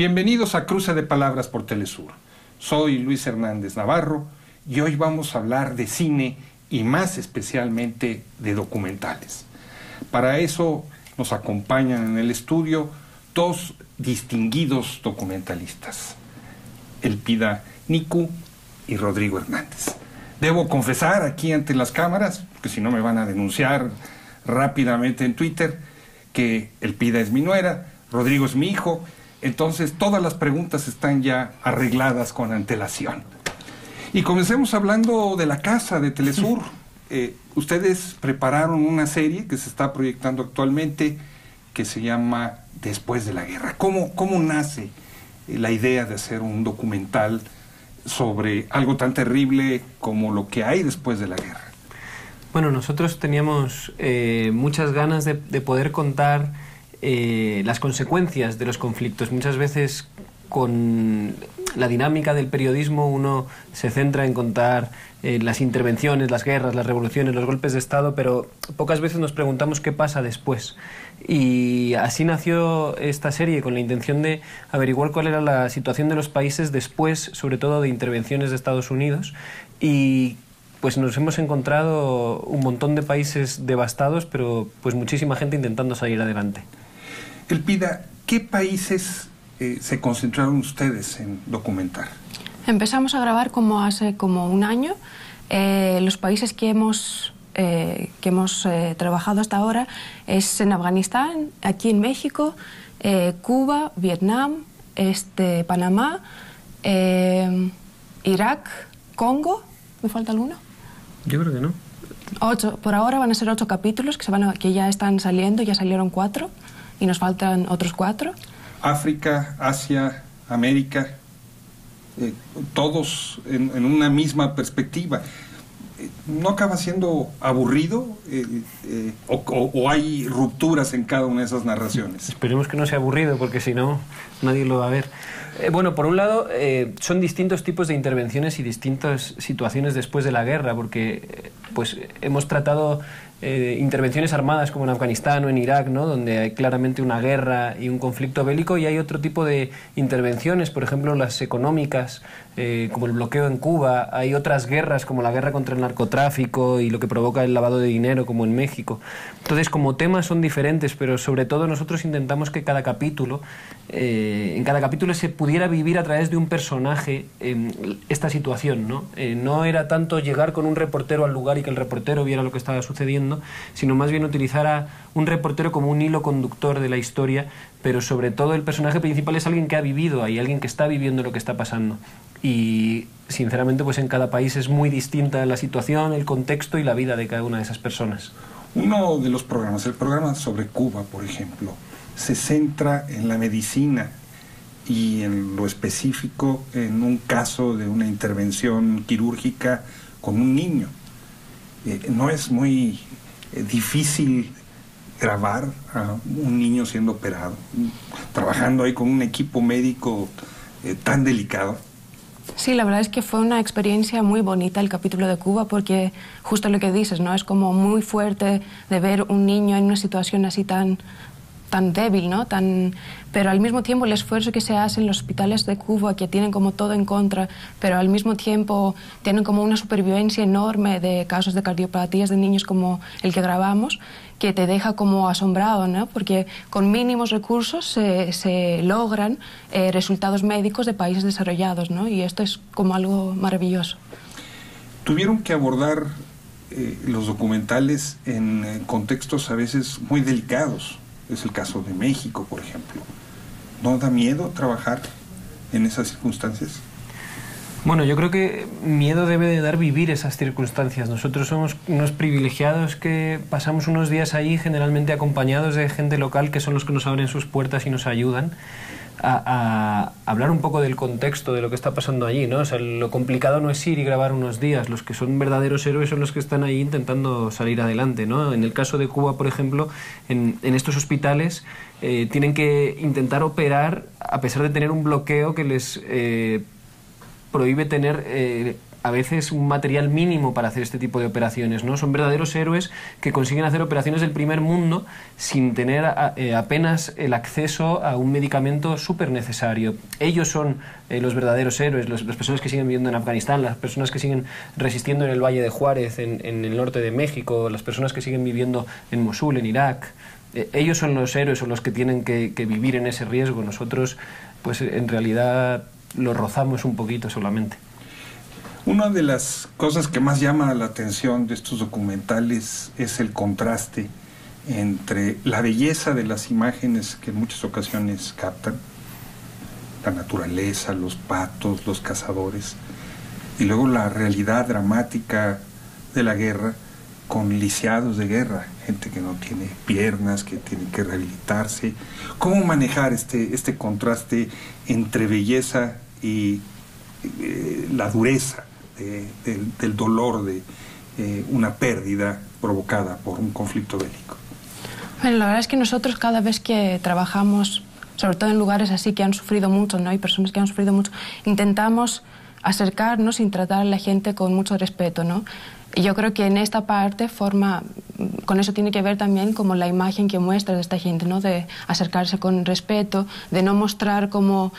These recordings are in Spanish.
Bienvenidos a Cruce de Palabras por Telesur. Soy Luis Hernández Navarro y hoy vamos a hablar de cine y más especialmente de documentales. Para eso nos acompañan en el estudio dos distinguidos documentalistas, Elpida Nicu y Rodrigo Hernández. Debo confesar aquí ante las cámaras, porque si no me van a denunciar rápidamente en Twitter, que Elpida es mi nuera, Rodrigo es mi hijo, entonces todas las preguntas están ya arregladas con antelación. Y comencemos hablando de la casa de Telesur. Ustedes prepararon una serie que se está proyectando actualmente que se llama Después de la Guerra. ¿Cómo nace la idea de hacer un documental sobre algo tan terrible como lo que hay después de la guerra? Bueno, nosotros teníamos muchas ganas de poder contar las consecuencias de los conflictos. Muchas veces con la dinámica del periodismo uno se centra en contar las intervenciones, las guerras, las revoluciones, los golpes de Estado, pero pocas veces nos preguntamos qué pasa después. Y así nació esta serie, con la intención de averiguar cuál era la situación de los países después, sobre todo de intervenciones de Estados Unidos, y pues nos hemos encontrado un montón de países devastados, pero pues muchísima gente intentando salir adelante. Elpida, ¿qué países se concentraron ustedes en documentar? Empezamos a grabar hace un año. Los países que hemos trabajado hasta ahora es en Afganistán, aquí en México, Cuba, Vietnam, Panamá, Irak, Congo. ¿Me falta alguno? Yo creo que no. 8. Por ahora van a ser 8 capítulos que ya están saliendo, ya salieron 4 y nos faltan otros 4. África, Asia, América, todos en una misma perspectiva. ¿No acaba siendo aburrido o hay rupturas en cada una de esas narraciones? Esperemos que no sea aburrido, porque si no, nadie lo va a ver. Bueno, por un lado, son distintos tipos de intervenciones y distintas situaciones después de la guerra, porque pues hemos tratado intervenciones armadas como en Afganistán o en Irak, ¿no?, donde hay claramente una guerra y un conflicto bélico, y hay otro tipo de intervenciones, por ejemplo las económicas, como el bloqueo en Cuba. Hay otras guerras como la guerra contra el narcotráfico y lo que provoca el lavado de dinero, como en México. Entonces, como temas son diferentes, pero sobre todo nosotros intentamos que en cada capítulo se pudiera vivir a través de un personaje esta situación, ¿no? No era tanto llegar con un reportero al lugar y que el reportero viera lo que estaba sucediendo, sino más bien utilizar a un reportero como un hilo conductor de la historia, pero sobre todo el personaje principal es alguien que ha vivido ahí, alguien que está viviendo lo que está pasando. Y sinceramente pues en cada país es muy distinta la situación, el contexto y la vida de cada una de esas personas. Uno de los programas, el programa sobre Cuba, por ejemplo, se centra en la medicina y en lo específico en un caso de una intervención quirúrgica con un niño. No es muy difícil grabar a un niño siendo operado, trabajando ahí con un equipo médico tan delicado. Sí, la verdad es que fue una experiencia muy bonita el capítulo de Cuba, porque justo lo que dices, ¿no?, es como muy fuerte de ver un niño en una situación así tan débil, ¿no? Pero al mismo tiempo el esfuerzo que se hace en los hospitales de Cuba, que tienen como todo en contra, pero al mismo tiempo tienen como una supervivencia enorme de casos de cardiopatías de niños como el que grabamos, que te deja como asombrado, ¿no?, porque con mínimos recursos se logran resultados médicos de países desarrollados, ¿no?, y esto es como algo maravilloso. Tuvieron que abordar los documentales en contextos a veces muy delicados. Es el caso de México, por ejemplo. ¿No da miedo trabajar en esas circunstancias? Bueno, yo creo que miedo debe de dar vivir esas circunstancias. Nosotros somos unos privilegiados que pasamos unos días ahí, generalmente acompañados de gente local, que son los que nos abren sus puertas y nos ayudan a hablar un poco del contexto de lo que está pasando allí, ¿no? O sea, lo complicado no es ir y grabar unos días. Los que son verdaderos héroes son los que están ahí intentando salir adelante, ¿no? En el caso de Cuba, por ejemplo, en estos hospitales tienen que intentar operar a pesar de tener un bloqueo que les prohíbe tener a veces un material mínimo para hacer este tipo de operaciones, ¿no? Son verdaderos héroes que consiguen hacer operaciones del primer mundo sin tener apenas el acceso a un medicamento súper necesario. Ellos son los verdaderos héroes, las personas que siguen viviendo en Afganistán, las personas que siguen resistiendo en el Valle de Juárez, en el norte de México, las personas que siguen viviendo en Mosul, en Irak. Ellos son los héroes, son los que tienen que vivir en ese riesgo. Nosotros, pues en realidad, lo rozamos un poquito solamente. Una de las cosas que más llama la atención de estos documentales es el contraste entre la belleza de las imágenes que en muchas ocasiones captan, la naturaleza, los patos, los cazadores, y luego la realidad dramática de la guerra con lisiados de guerra, gente que no tiene piernas, que tiene que rehabilitarse. ¿Cómo manejar este contraste entre belleza y la dureza del dolor de una pérdida provocada por un conflicto bélico? Bueno, la verdad es que nosotros cada vez que trabajamos, sobre todo en lugares así que han sufrido mucho, ¿no? Hay personas que han sufrido mucho, intentamos acercarnos sin tratar a la gente con mucho respeto, ¿no? Y yo creo que en esta parte con eso tiene que ver también como la imagen que muestra de esta gente, ¿no? De acercarse con respeto, de no mostrar como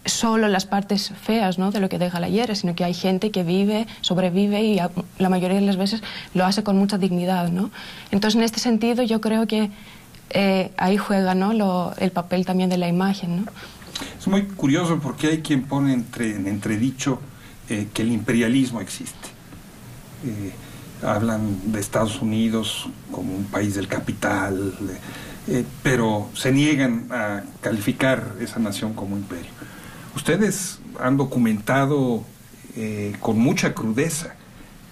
solo las partes feas, ¿no? De lo que deja la guerra, sino que hay gente que vive, sobrevive y la mayoría de las veces lo hace con mucha dignidad, ¿no? Entonces, en este sentido, yo creo que ahí juega, ¿no? el papel también de la imagen, ¿no? Es muy curioso porque hay quien pone en entredicho que el imperialismo existe. Hablan de Estados Unidos como un país del capital, pero se niegan a calificar esa nación como imperio. Ustedes han documentado con mucha crudeza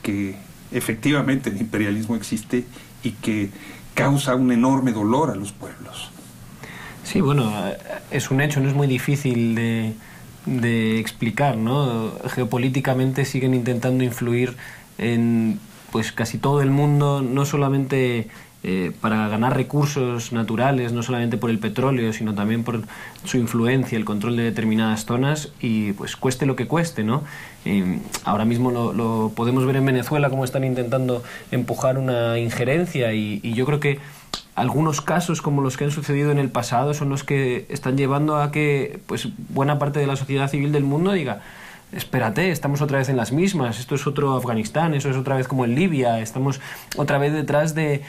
que efectivamente el imperialismo existe y que causa un enorme dolor a los pueblos. Sí, bueno, es un hecho, no es muy difícil de explicar, ¿no? Geopolíticamente siguen intentando influir en pues casi todo el mundo, no solamente para ganar recursos naturales, no solamente por el petróleo, sino también por su influencia, el control de determinadas zonas, y pues cueste lo que cueste, ¿no? Ahora mismo lo podemos ver en Venezuela, cómo están intentando empujar una injerencia, y yo creo que algunos casos como los que han sucedido en el pasado son los que están llevando a que pues buena parte de la sociedad civil del mundo diga: espérate, estamos otra vez en las mismas, esto es otro Afganistán, eso es otra vez como en Libia, estamos otra vez detrás de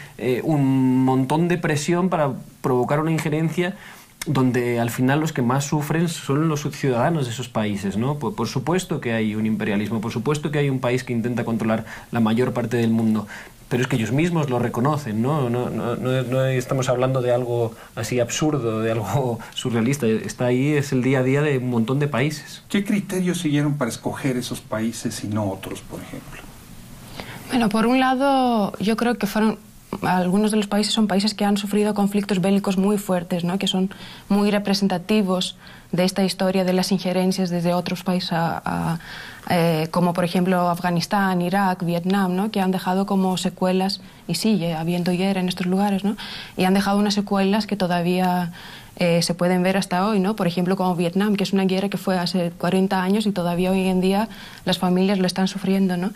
un montón de presión para provocar una injerencia donde al final los que más sufren son los ciudadanos de esos países, ¿no? Por supuesto que hay un imperialismo, por supuesto que hay un país que intenta controlar la mayor parte del mundo, pero es que ellos mismos lo reconocen, ¿no? No estamos hablando de algo así absurdo, de algo surrealista. Está ahí, es el día a día de un montón de países. ¿Qué criterios siguieron para escoger esos países y no otros, por ejemplo? Bueno, por un lado, yo creo que algunos de los países son países que han sufrido conflictos bélicos muy fuertes, ¿no? Que son muy representativos de esta historia de las injerencias desde otros países como por ejemplo Afganistán, Irak, Vietnam, ¿no? Que han dejado como secuelas, y sigue habiendo guerra en estos lugares, ¿no? Y han dejado unas secuelas que todavía se pueden ver hasta hoy, ¿no? Por ejemplo, como Vietnam, que es una guerra que fue hace 40 años y todavía hoy en día las familias lo están sufriendo, ¿no?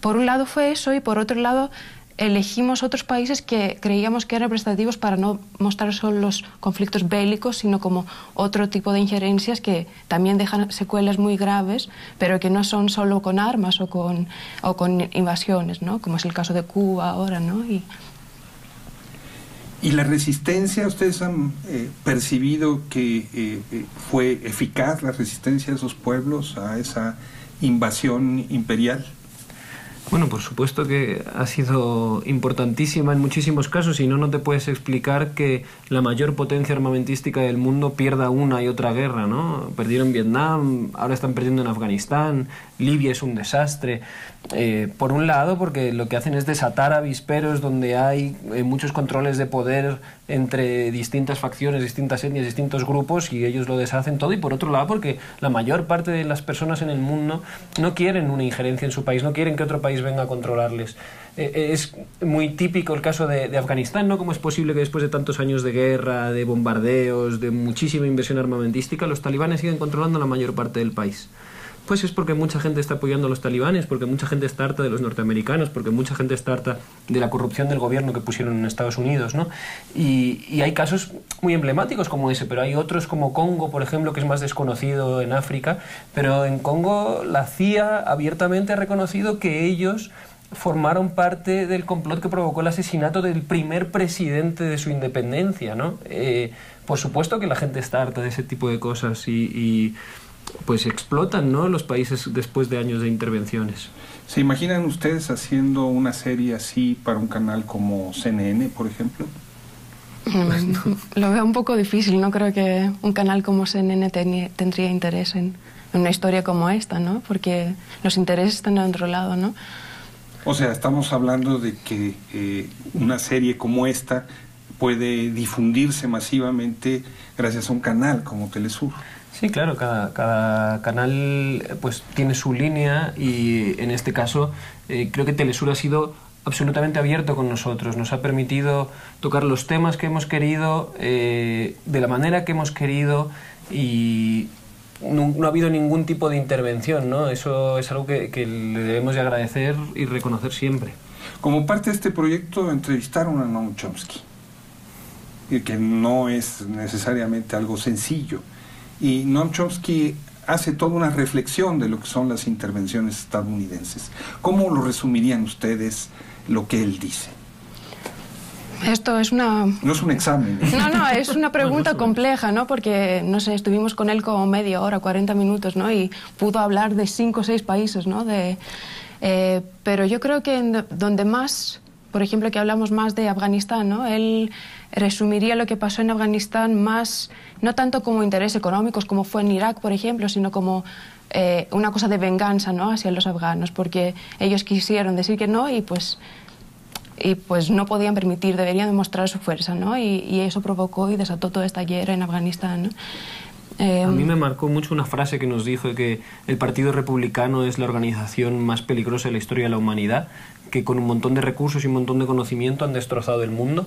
Por un lado fue eso, y por otro lado elegimos otros países que creíamos que eran representativos para no mostrar solo los conflictos bélicos, sino como otro tipo de injerencias que también dejan secuelas muy graves, pero que no son solo con armas o con invasiones, ¿no? Como es el caso de Cuba ahora, ¿no? ¿Y la resistencia? ¿Ustedes han percibido que fue eficaz la resistencia de esos pueblos a esa invasión imperial? Bueno, por supuesto que ha sido importantísima en muchísimos casos, y no te puedes explicar que la mayor potencia armamentística del mundo pierda una y otra guerra, ¿no? Perdieron en Vietnam, ahora están perdiendo en Afganistán, Libia es un desastre. Por un lado, porque lo que hacen es desatar avisperos donde hay muchos controles de poder entre distintas facciones, distintas etnias, distintos grupos, y ellos lo deshacen todo. Y por otro lado, porque la mayor parte de las personas en el mundo no quieren una injerencia en su país, no quieren que otro país venga a controlarles. Es muy típico el caso de Afganistán, ¿no? ¿Cómo es posible que después de tantos años de guerra, de bombardeos, de muchísima inversión armamentística, los talibanes siguen controlando la mayor parte del país? Pues es porque mucha gente está apoyando a los talibanes, porque mucha gente está harta de los norteamericanos, porque mucha gente está harta de la corrupción del gobierno que pusieron en Estados Unidos, ¿no? Y hay casos muy emblemáticos como ese, pero hay otros como Congo, por ejemplo, que es más desconocido en África, pero en Congo la CIA abiertamente ha reconocido que ellos formaron parte del complot que provocó el asesinato del primer presidente de su independencia, ¿no? Por supuesto que la gente está harta de ese tipo de cosas y pues explotan, ¿no?, los países después de años de intervenciones. ¿Se imaginan ustedes haciendo una serie así para un canal como CNN, por ejemplo? Lo veo un poco difícil, no creo que un canal como CNN tendría interés en una historia como esta, ¿no? Porque los intereses están en otro lado, ¿no? O sea, estamos hablando de que una serie como esta puede difundirse masivamente gracias a un canal como Telesur. Sí, claro, cada canal pues tiene su línea y en este caso creo que Telesur ha sido absolutamente abierto con nosotros, nos ha permitido tocar los temas que hemos querido, de la manera que hemos querido y no ha habido ningún tipo de intervención, ¿no? Eso es algo que le debemos de agradecer y reconocer siempre. Como parte de este proyecto entrevistaron a Noam Chomsky, que no es necesariamente algo sencillo. Y Noam Chomsky hace toda una reflexión de lo que son las intervenciones estadounidenses. ¿Cómo lo resumirían ustedes lo que él dice? Esto es una... No es un examen, ¿eh? No, es una pregunta compleja, ¿no? Porque, no sé, estuvimos con él como media hora, 40 minutos, ¿no? Y pudo hablar de 5 o 6 países, ¿no? Pero yo creo que donde más, por ejemplo, que hablamos más de Afganistán, ¿no? Él resumiría lo que pasó en Afganistán más, no tanto como intereses económicos como fue en Irak, por ejemplo, sino como una cosa de venganza, ¿no?, hacia los afganos, porque ellos quisieron decir que no y pues no podían permitir, deberían demostrar su fuerza, ¿no? Y eso provocó y desató toda esta guerra en Afganistán, ¿no? A mí me marcó mucho una frase que nos dijo de que el Partido Republicano es la organización más peligrosa de la historia de la humanidad, que con un montón de recursos y un montón de conocimiento han destrozado el mundo,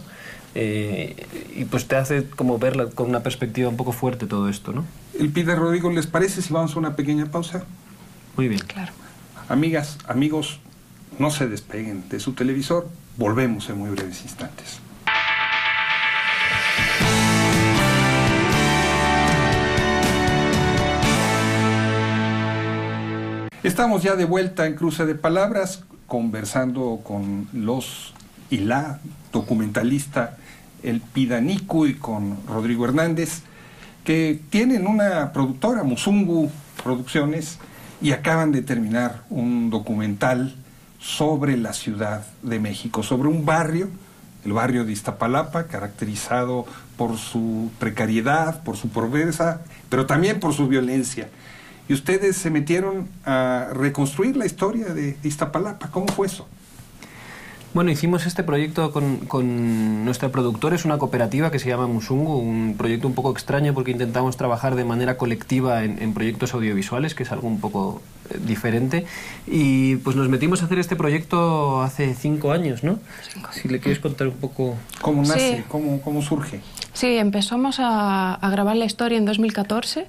y pues te hace como verla con una perspectiva un poco fuerte todo esto, ¿no? Elpida, Rodrigo, ¿les parece si vamos a una pequeña pausa? Muy bien. Claro. Amigas, amigos, no se despeguen de su televisor, volvemos en muy breves instantes. Estamos ya de vuelta en Cruce de Palabras, conversando con los y la documentalista Elpida Niku y con Rodrigo Hernández, que tienen una productora, Musungu Producciones, y acaban de terminar un documental sobre la Ciudad de México, sobre un barrio, el barrio de Iztapalapa, caracterizado por su precariedad, por su pobreza, pero también por su violencia. Y ustedes se metieron a reconstruir la historia de Iztapalapa. ¿Cómo fue eso? Bueno, hicimos este proyecto con nuestra productora, es una cooperativa que se llama Musungu, un proyecto un poco extraño porque intentamos trabajar de manera colectiva en proyectos audiovisuales, que es algo un poco diferente, y pues nos metimos a hacer este proyecto hace 5 años, ¿no? 5. Si le quieres contar un poco... ¿Cómo nace? Sí. ¿Cómo surge? Sí, empezamos a grabar la historia en 2014.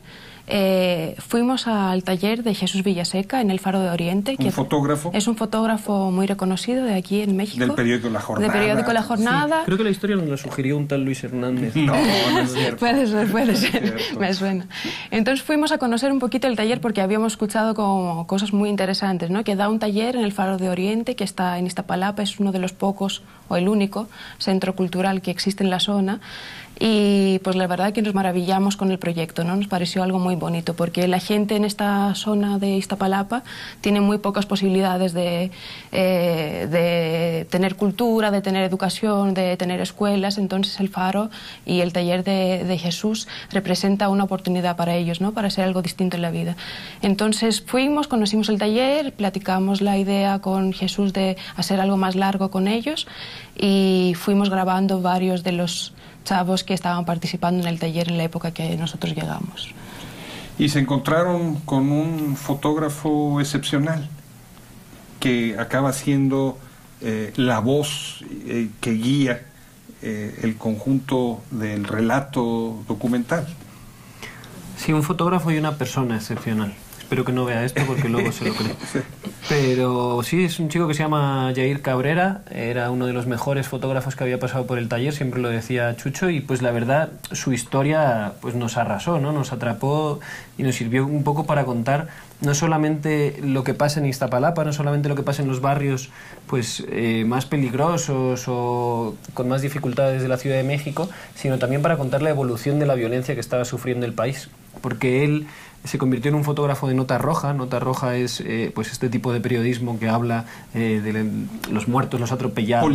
Fuimos al taller de Jesús Villaseca en el Faro de Oriente. ¿Un fotógrafo? Es un fotógrafo muy reconocido de aquí en México. Del periódico La Jornada. Del periódico La Jornada. Sí, creo que la historia nos la sugirió un tal Luis Hernández. No, no es cierto. Puede ser, me suena. Entonces fuimos a conocer un poquito el taller porque habíamos escuchado como cosas muy interesantes, ¿no? Que da un taller en el Faro de Oriente que está en Iztapalapa, es uno de los pocos o el único centro cultural que existe en la zona. Y pues la verdad que nos maravillamos con el proyecto, ¿no? Nos pareció algo muy bonito porque la gente en esta zona de Iztapalapa tiene muy pocas posibilidades de tener cultura, de tener educación, de tener escuelas. Entonces el Faro y el taller de Jesús representa una oportunidad para ellos, ¿no? Para hacer algo distinto en la vida. Entonces fuimos, conocimos el taller, platicamos la idea con Jesús de hacer algo más largo con ellos y fuimos grabando varios de los chavos que estaban participando en el taller en la época que nosotros llegamos. Y se encontraron con un fotógrafo excepcional que acaba siendo la voz que guía el conjunto del relato documental. Sí, un fotógrafo y una persona excepcional. Espero que no vea esto porque luego se lo cree. Pero sí, es un chico que se llama Yair Cabrera, era uno de los mejores fotógrafos que había pasado por el taller, siempre lo decía Chucho, y pues la verdad su historia pues nos arrasó, ¿no? Nos atrapó y nos sirvió un poco para contar no solamente lo que pasa en Iztapalapa, no solamente lo que pasa en los barrios pues más peligrosos o con más dificultades de la Ciudad de México, sino también para contar la evolución de la violencia que estaba sufriendo el país, porque él se convirtió en un fotógrafo de nota roja. Nota roja es pues este tipo de periodismo que habla de los muertos, los atropellados.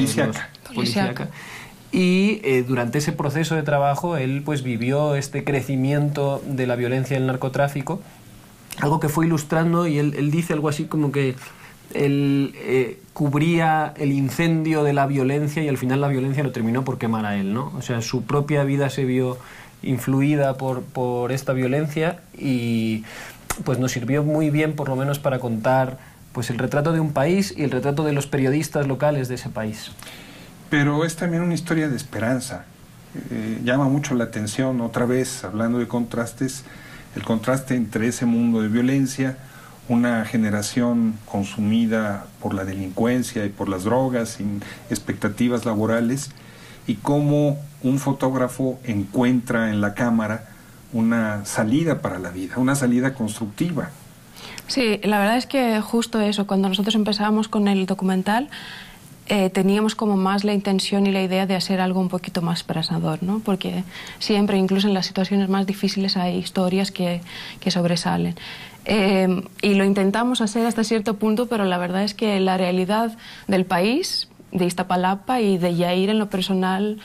Policíaca. Y durante ese proceso de trabajo él pues vivió este crecimiento de la violencia del narcotráfico, algo que fue ilustrando, y él dice algo así como que él cubría el incendio de la violencia y al final la violencia lo terminó por quemar a él, ¿no? O sea, su propia vida se vio influida por esta violencia y pues nos sirvió muy bien por lo menos para contar pues el retrato de un país y el retrato de los periodistas locales de ese país. Pero es también una historia de esperanza. Llama mucho la atención, otra vez hablando de contrastes, el contraste entre ese mundo de violencia, una generación consumida por la delincuencia y por las drogas, sin expectativas laborales, y cómo un fotógrafo encuentra en la cámara una salida para la vida, una salida constructiva. Sí, la verdad es que justo eso, cuando nosotros empezábamos con el documental, teníamos como más la intención y la idea de hacer algo un poquito más esperanzador, ¿no? Porque siempre, incluso en las situaciones más difíciles, hay historias que sobresalen. Y lo intentamos hacer hasta cierto punto, pero la verdad es que la realidad del país, de Iztapalapa y de Yair en lo personal,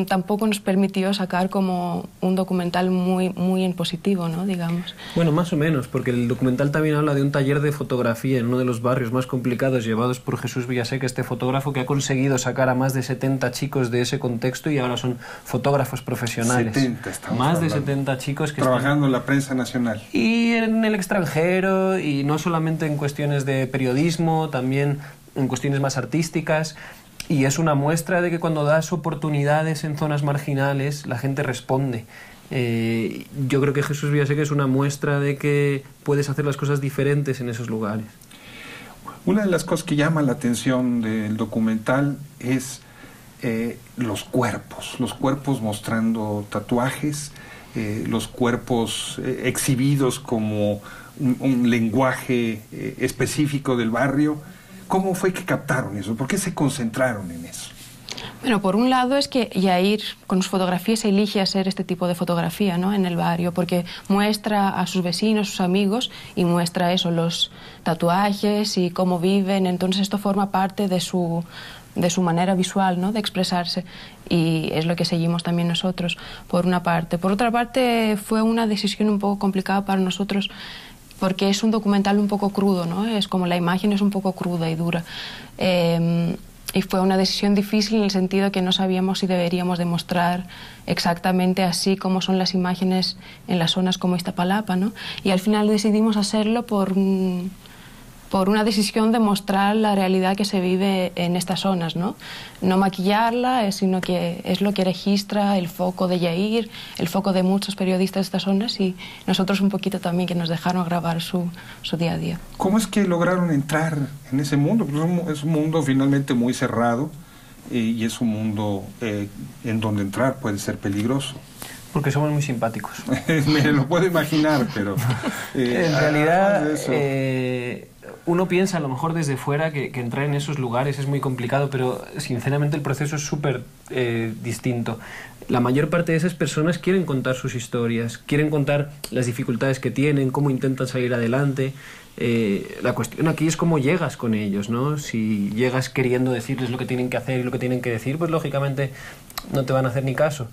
tampoco nos permitió sacar como un documental muy en positivo, ¿no? Digamos. Bueno, más o menos, porque el documental también habla de un taller de fotografía en uno de los barrios más complicados llevados por Jesús Villaseca, este fotógrafo que ha conseguido sacar a más de 70 chicos de ese contexto y ahora son fotógrafos profesionales. 70 estamos más de hablando. 70 chicos que trabajando en la prensa nacional. Y en el extranjero, y no solamente en cuestiones de periodismo, también en cuestiones más artísticas. Y es una muestra de que cuando das oportunidades en zonas marginales, la gente responde. Yo creo que Jesús Villaseca es una muestra de que puedes hacer las cosas diferentes en esos lugares. Una de las cosas que llama la atención del documental es los cuerpos mostrando tatuajes, los cuerpos exhibidos como un lenguaje específico del barrio. ¿Cómo fue que captaron eso? ¿Por qué se concentraron en eso? Bueno, por un lado es que Yair con sus fotografías elige hacer este tipo de fotografía, ¿no? En el barrio, porque muestra a sus vecinos, sus amigos, y muestra eso, los tatuajes y cómo viven. Entonces esto forma parte de su manera visual, ¿no? De expresarse, y es lo que seguimos también nosotros, por una parte. Por otra parte, fue una decisión un poco complicada para nosotros, porque es un documental un poco crudo, ¿no? Es como la imagen es un poco cruda y dura. Y fue una decisión difícil en el sentido que no sabíamos si deberíamos demostrar exactamente así como son las imágenes en las zonas como Iztapalapa, ¿no? Y al final decidimos hacerlo por una decisión de mostrar la realidad que se vive en estas zonas, ¿no? No maquillarla, sino que es lo que registra el foco de Yair, el foco de muchos periodistas de estas zonas, y nosotros un poquito también, que nos dejaron grabar su día a día. ¿Cómo es que lograron entrar en ese mundo? Porque es un mundo finalmente muy cerrado y es un mundo en donde entrar puede ser peligroso. Porque somos muy simpáticos. Me lo puedo imaginar, pero... en realidad, uno piensa a lo mejor desde fuera que entrar en esos lugares es muy complicado, pero sinceramente el proceso es súper distinto. La mayor parte de esas personas quieren contar sus historias, quieren contar las dificultades que tienen, cómo intentan salir adelante. La cuestión aquí es cómo llegas con ellos, ¿no? Si llegas queriendo decirles lo que tienen que hacer y lo que tienen que decir, pues lógicamente no te van a hacer ni caso.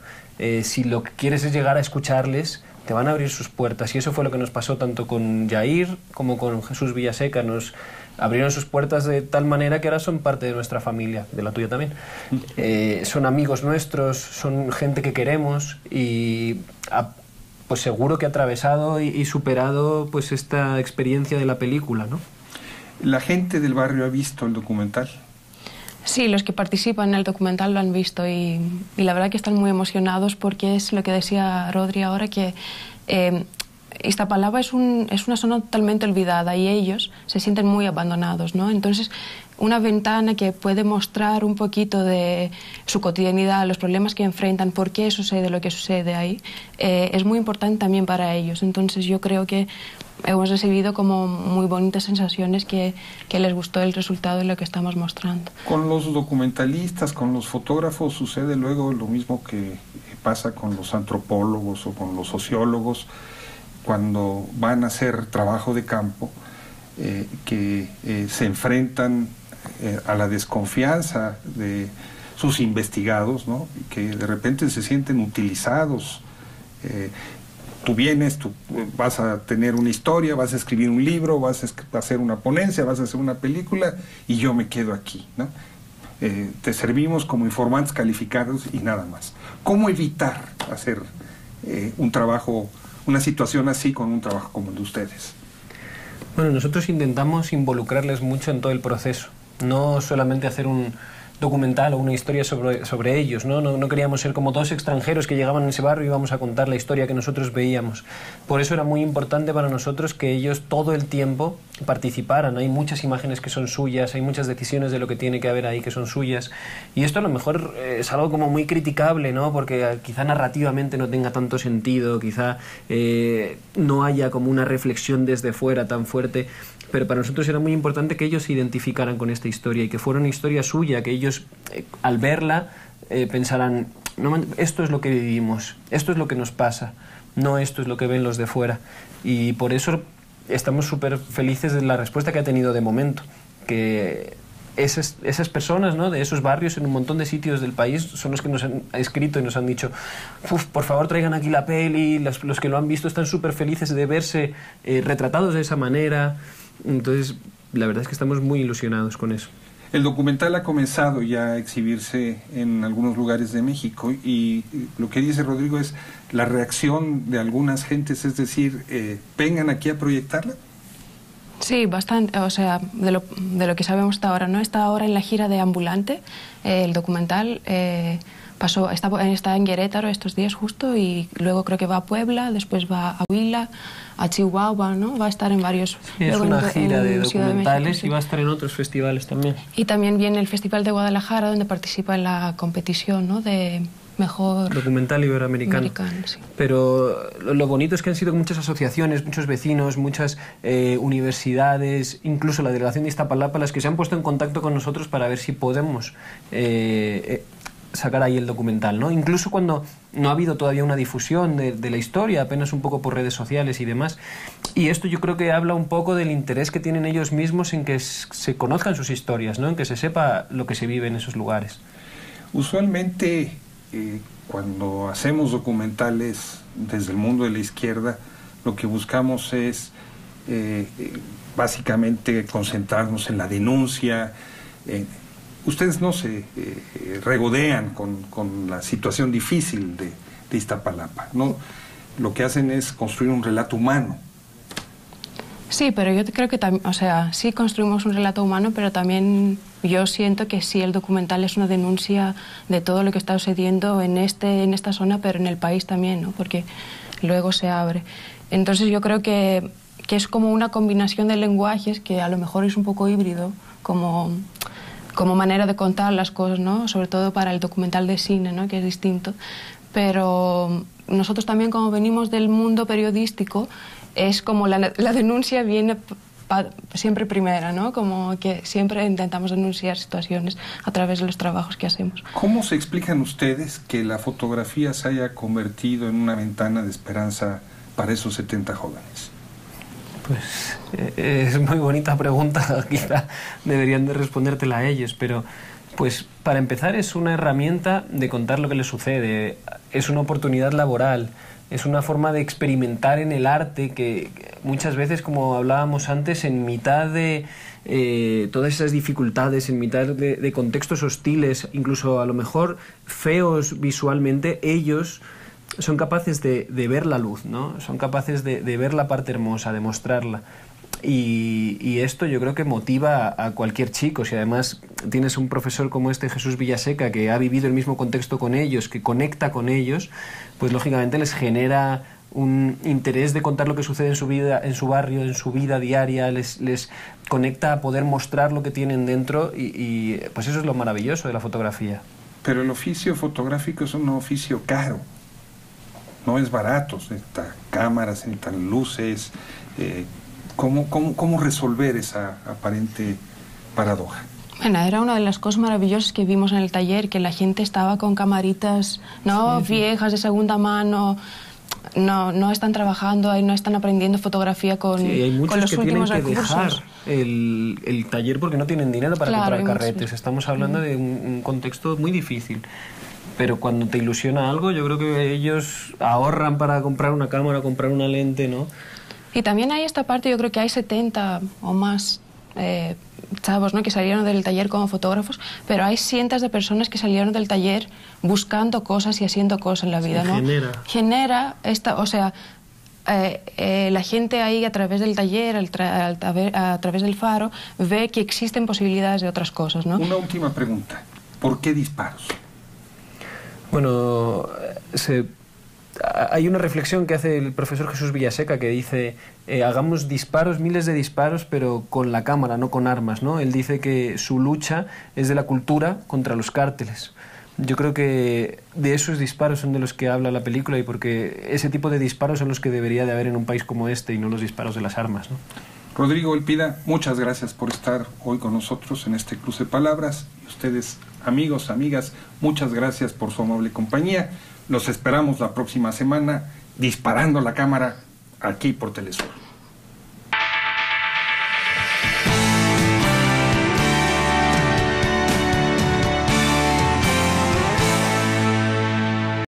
Si lo que quieres es llegar a escucharles, te van a abrir sus puertas, y eso fue lo que nos pasó tanto con Yair como con Jesús Villaseca. Nos abrieron sus puertas de tal manera que ahora son parte de nuestra familia, de la tuya también. Son amigos nuestros, son gente que queremos, y pues seguro que ha atravesado y superado pues esta experiencia de la película, ¿no? ¿La gente del barrio ha visto el documental? Sí, los que participan en el documental lo han visto, y la verdad que están muy emocionados, porque es lo que decía Rodri ahora, que Iztapalapa es una zona totalmente olvidada y ellos se sienten muy abandonados, ¿no? Entonces, una ventana que puede mostrar un poquito de su cotidianidad, los problemas que enfrentan, por qué sucede lo que sucede ahí, es muy importante también para ellos. Entonces, yo creo que hemos recibido como muy bonitas sensaciones que les gustó el resultado de lo que estamos mostrando. Con los documentalistas, con los fotógrafos, sucede luego lo mismo que pasa con los antropólogos o con los sociólogos cuando van a hacer trabajo de campo, que se enfrentan a la desconfianza de sus investigados, ¿no? Que de repente se sienten utilizados. Tú vienes, tú vas a tener una historia, vas a escribir un libro, vas a hacer una ponencia, vas a hacer una película y yo me quedo aquí, ¿no? Te servimos como informantes calificados y nada más. ¿Cómo evitar hacer un trabajo, una situación así con un trabajo como el de ustedes? Bueno, nosotros intentamos involucrarles mucho en todo el proceso, no solamente hacer un documental o una historia sobre ellos, ¿no? No queríamos ser como dos extranjeros que llegaban en ese barrio y íbamos a contar la historia que nosotros veíamos. Por eso era muy importante para nosotros que ellos todo el tiempo participaran. Hay muchas imágenes que son suyas, hay muchas decisiones de lo que tiene que haber ahí que son suyas. Y esto a lo mejor es algo como muy criticable, ¿no? Porque quizá narrativamente no tenga tanto sentido, quizá no haya como una reflexión desde fuera tan fuerte. Pero para nosotros era muy importante que ellos se identificaran con esta historia y que fuera una historia suya, que ellos al verla pensaran, no, esto es lo que vivimos, esto es lo que nos pasa, no esto es lo que ven los de fuera. Y por eso estamos súper felices de la respuesta que ha tenido de momento, que esas personas, ¿no?, de esos barrios en un montón de sitios del país son los que nos han escrito y nos han dicho, por favor traigan aquí la peli, los que lo han visto están súper felices de verse retratados de esa manera. Entonces, la verdad es que estamos muy ilusionados con eso. El documental ha comenzado ya a exhibirse en algunos lugares de México y lo que dice Rodrigo es la reacción de algunas gentes, es decir, ¿vengan aquí a proyectarla? Sí, bastante, o sea, de lo que sabemos hasta ahora, ¿no? Está ahora en la gira de Ambulante, el documental está en Querétaro estos días justo y luego creo que va a Puebla, después va a Huila, a Chihuahua, ¿no? Va a estar en varios... Sí, es una gira de documentales México, sí. Y va a estar en otros festivales también. Y también viene el Festival de Guadalajara, donde participa en la competición, ¿no?, de mejor... documental iberoamericano. Sí. Pero lo bonito es que han sido muchas asociaciones, muchos vecinos, muchas universidades, incluso la delegación de Iztapalapa, las que se han puesto en contacto con nosotros para ver si podemos sacar ahí el documental, ¿no? Incluso cuando no ha habido todavía una difusión de la historia, apenas un poco por redes sociales y demás. Y esto yo creo que habla un poco del interés que tienen ellos mismos en que se conozcan sus historias, ¿no?, en que se sepa lo que se vive en esos lugares. Usualmente, cuando hacemos documentales desde el mundo de la izquierda, lo que buscamos es básicamente concentrarnos en la denuncia. Ustedes no se regodean con la situación difícil de Iztapalapa, ¿no? Lo que hacen es construir un relato humano. Sí, pero yo creo que también, o sea, sí construimos un relato humano, pero también yo siento que sí, el documental es una denuncia de todo lo que está sucediendo en esta zona, pero en el país también, ¿no? Porque luego se abre. Entonces yo creo que es como una combinación de lenguajes que a lo mejor es un poco híbrido, como manera de contar las cosas, ¿no? Sobre todo para el documental de cine, ¿no?, que es distinto. Pero nosotros también, como venimos del mundo periodístico, es como la denuncia viene siempre primera, ¿no? Como que siempre intentamos denunciar situaciones a través de los trabajos que hacemos. ¿Cómo se explican ustedes que la fotografía se haya convertido en una ventana de esperanza para esos 70 jóvenes? Pues es muy bonita pregunta, quizá deberían de respondértela a ellos, pero pues para empezar es una herramienta de contar lo que les sucede, es una oportunidad laboral, es una forma de experimentar en el arte que muchas veces, como hablábamos antes, en mitad de todas esas dificultades, en mitad de contextos hostiles, incluso a lo mejor feos visualmente, ellos son capaces de ver la luz, ¿no? Son capaces de ver la parte hermosa, de mostrarla. Y esto yo creo que motiva a cualquier chico. Si además tienes un profesor como Jesús Villaseca, que ha vivido el mismo contexto con ellos, que conecta con ellos, pues lógicamente les genera un interés de contar lo que sucede en su vida, en su barrio, en su vida diaria, les conecta a poder mostrar lo que tienen dentro y pues eso es lo maravilloso de la fotografía. Pero el oficio fotográfico es un oficio caro, no es barato, se necesitan cámaras, se necesitan luces. ¿Cómo resolver esa aparente paradoja? Bueno, era una de las cosas maravillosas que vimos en el taller, que la gente estaba con camaritas, ¿no? Sí. Viejas, de segunda mano, no están trabajando, no están aprendiendo fotografía con, sí, hay muchos con los que últimos tienen que recursos. Dejar el taller porque no tienen dinero para comprar carretes. Estamos hablando de un contexto muy difícil. Pero cuando te ilusiona algo, yo creo que ellos ahorran para comprar una cámara, comprar una lente, ¿no? Y también hay esta parte, yo creo que hay 70 o más chavos, ¿no?, que salieron del taller como fotógrafos, pero hay cientos de personas que salieron del taller buscando cosas y haciendo cosas en la vida, ¿no? Genera esta, o sea, la gente ahí a través del taller, a través del faro, ve que existen posibilidades de otras cosas, ¿no? Una última pregunta. ¿Por qué disparos? Bueno, hay una reflexión que hace el profesor Jesús Villaseca que dice hagamos disparos, miles de disparos, pero con la cámara, no con armas, ¿no? Él dice que su lucha es de la cultura contra los cárteles. Yo creo que de esos disparos son de los que habla la película y porque ese tipo de disparos son los que debería de haber en un país como este y no los disparos de las armas, ¿no? Rodrigo Elpida, muchas gracias por estar hoy con nosotros en este Cruce Palabras. Y ustedes, amigos, amigas, muchas gracias por su amable compañía. Los esperamos la próxima semana disparando la cámara aquí por Telesur.